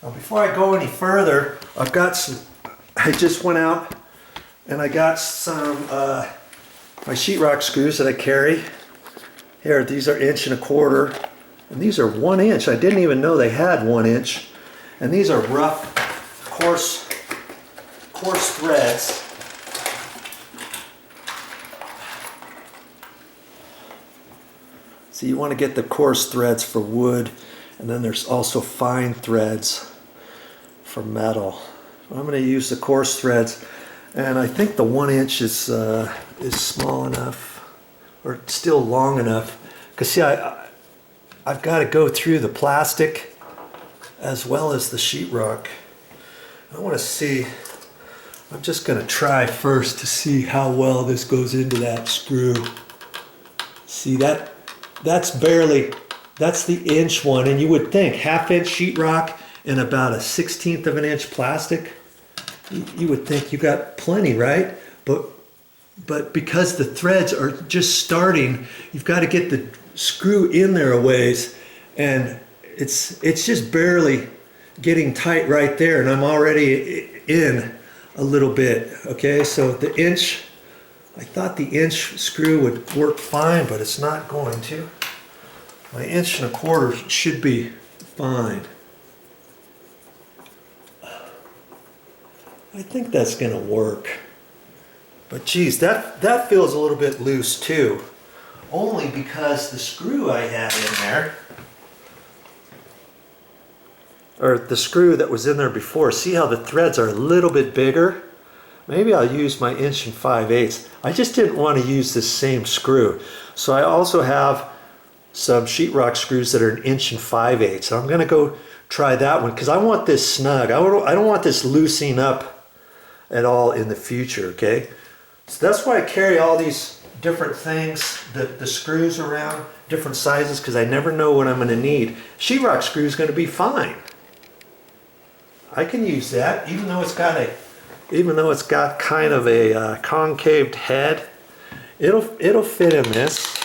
Now before I go any further, I just went out and I got some my sheetrock screws that I carry. Here, these are 1.25 inches, and these are 1 inch. I didn't even know they had 1 inch. And these are rough, coarse threads. So you want to get the coarse threads for wood, and then there's also fine threads for metal. I'm going to use the coarse threads, and I think the 1 inch is small enough, or still long enough. Because see, I've got to go through the plastic as well as the sheetrock. I want to see. I'm just going to try first to see how well this goes into that screw. See that? That's the inch one, and you would think 1/2 inch sheetrock and about a 1/16 of an inch plastic, you would think you got plenty, right? But because the threads are just starting, you've got to get the screw in there a ways, and it's just barely getting tight right there, and I'm already in a little bit. Okay, so the inch, I thought the inch screw would work fine, but it's not going to. My 1.25 inches should be fine. I think that's going to work. But geez, that feels a little bit loose too. Only because the screw I had in there, or the screw that was in there before, see how the threads are a little bit bigger? Maybe I'll use my 1 5/8 inches. I just didn't want to use this same screw. So I also have some sheetrock screws that are 1 5/8 inches. So I'm going to go try that one because I want this snug. I don't want this loosening up at all in the future, okay? So that's why I carry all these different things, the screws around, different sizes, because I never know what I'm going to need. Sheetrock screw is going to be fine. I can use that, even though it's got kind of a concaved head. It'll fit in this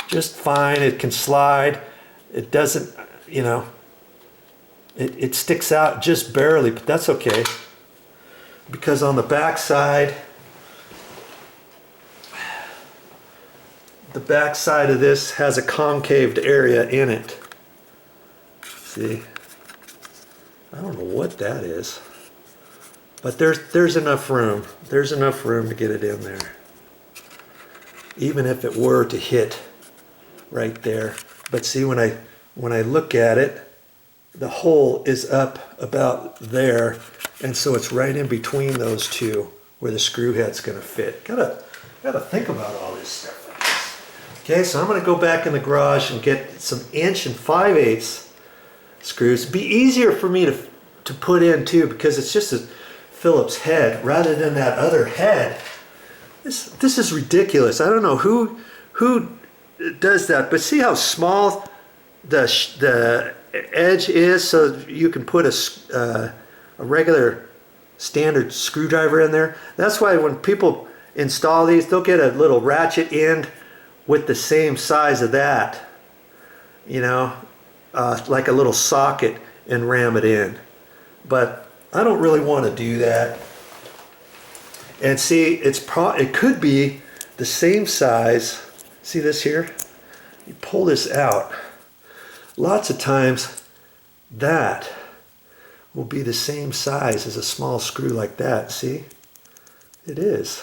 just fine. It can slide. It doesn't, you know, it sticks out just barely, but that's okay, because on the back side, the back side of this has a concaved area in it. See, I don't know what that is, but there's enough room. There's enough room to get it in there, even if it were to hit right there. But see, when I look at it, the hole is up about there, and so it's right in between those two where the screw head's going to fit. Gotta think about all this stuff. Okay, so I'm going to go back in the garage and get some 1 5/8 screws. It'd be easier for me to put in too, because it's just a Phillips head rather than that other head. This is ridiculous. I don't know who does that, but see how small the edge is, so you can put a regular standard screwdriver in there. That's why when people install these, they'll get a little ratchet end with the same size of that, you know, like a little socket, and ram it in. But I don't really want to do that. And see, it could be the same size. See this here? You pull this out. Lots of times that will be the same size as a small screw like that. See? It is.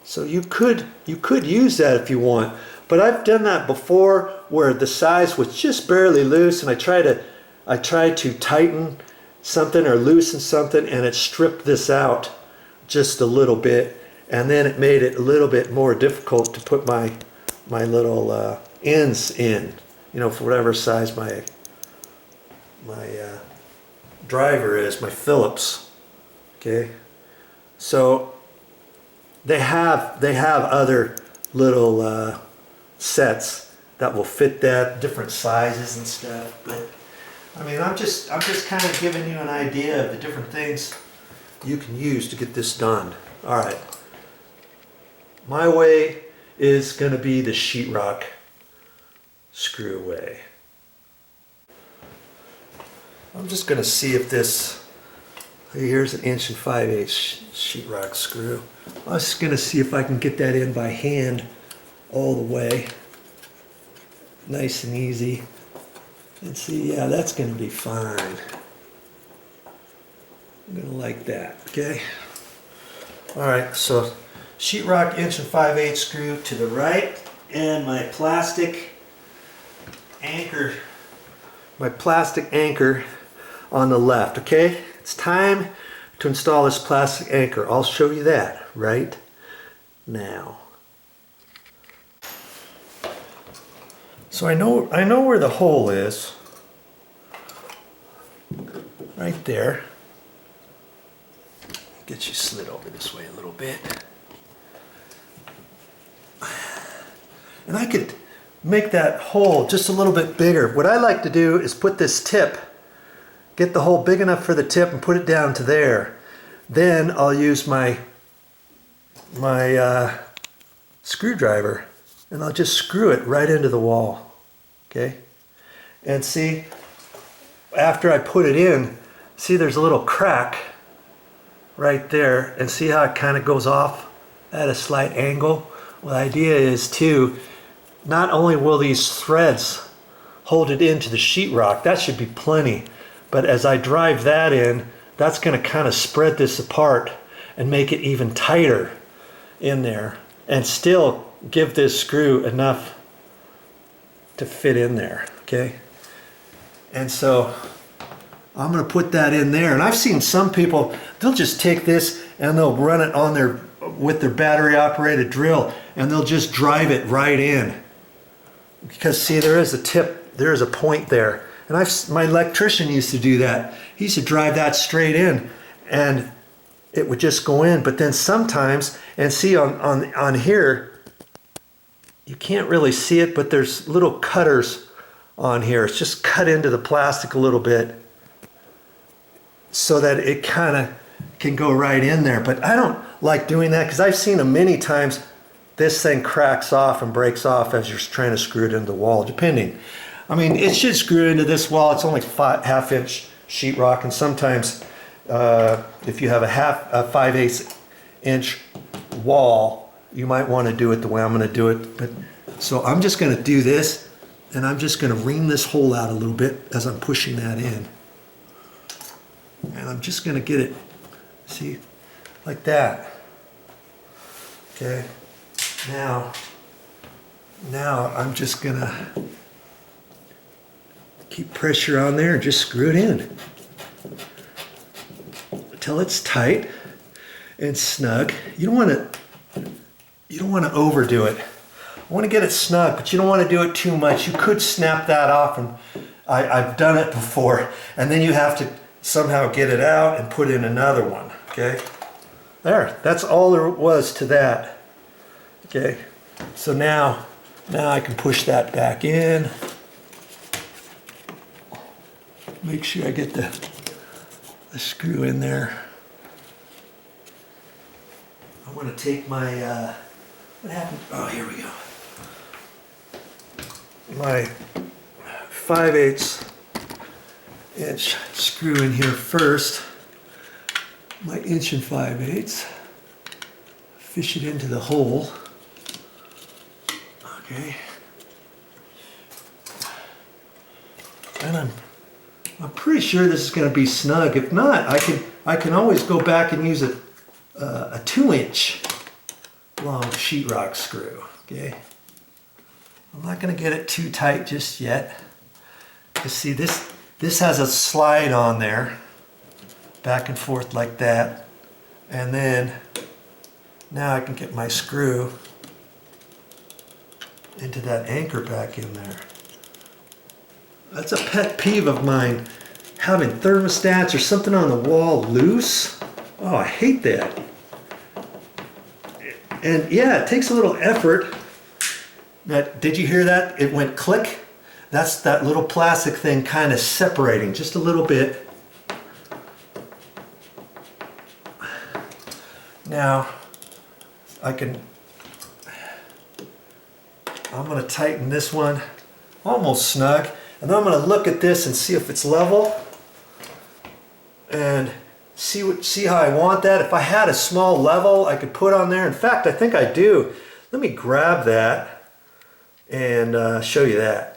So you could use that if you want, but I've done that before where the size was just barely loose, and I tried to tighten something or loosen something, and it stripped this out just a little bit, and then it made it a little bit more difficult to put my little ends in, you know, for whatever size my driver is, my Phillips. Okay, so they have other little sets that will fit that, different sizes and stuff. But I mean, I'm just kind of giving you an idea of the different things you can use to get this done. All right, my way is going to be the sheetrock screw way. I'm just going to see if this, here's an 1 5/8 sheetrock screw. I'm just going to see if I can get that in by hand all the way. Nice and easy. And see, yeah, that's going to be fine. I'm going to like that, okay? All right, so sheetrock 1 5/8 screw to the right, and my plastic anchor on the left, okay? It's time to install this plastic anchor. I'll show you that right now. So I know where the hole is. Right there. Get you slid over this way a little bit. And I could make that hole just a little bit bigger. What I like to do is put this tip, get the hole big enough for the tip and put it down to there. Then I'll use my screwdriver and I'll just screw it right into the wall, okay? And see, after I put it in, see there's a little crack right there, and see how it kind of goes off at a slight angle? Well, the idea is too, not only will these threads hold it into the sheetrock, that should be plenty, but as I drive that in, that's going to kind of spread this apart and make it even tighter in there and still give this screw enough to fit in there, okay? And so I'm going to put that in there, and I've seen some people, they'll just take this and they'll run it on their, with their battery operated drill, and they'll just drive it right in. Because see, there is a tip, there is a point there. And my electrician used to do that. He used to drive that straight in and it would just go in. But then sometimes, and see on here, you can't really see it, but there's little cutters on here. It's just cut into the plastic a little bit so that it kind of can go right in there. But I don't like doing that because I've seen them many times. This thing cracks off and breaks off as you're trying to screw it into the wall, depending. I mean, it should screw into this wall. It's only 1/2 inch sheetrock, and sometimes if you have a 5/8 inch wall, you might want to do it the way I'm going to do it. But so I'm just going to do this, and I'm just going to ream this hole out a little bit as I'm pushing that in. And I'm just going to get it, see, like that. Okay. Now I'm just going to keep pressure on there and just screw it in until it's tight and snug. You don't want to overdo it. I want to get it snug, but you don't want to do it too much. You could snap that off, and I've done it before, and then you have to somehow get it out and put in another one. Okay, there, that's all there was to that. Okay, so now I can push that back in. Make sure I get the screw in there. I want to take my, what happened? Oh, here we go. My 5/8 inch screw in here first. My 1 5/8. Fish it into the hole. Okay. And I'm pretty sure this is going to be snug. If not, I can always go back and use a 2-inch long sheetrock screw. Okay. I'm not going to get it too tight just yet. You see, this has a slide on there, back and forth like that, and then now I can get my screw into that anchor back in there. That's a pet peeve of mine, having thermostats or something on the wall loose. Oh, I hate that. And yeah, it takes a little effort. Did you hear that? It went click. That's that little plastic thing kind of separating just a little bit. Now, I'm going to tighten this one almost snug. And then I'm going to look at this and see if it's level. and see how I want that. If I had a small level I could put on there. In fact, I think I do. Let me grab that and show you that.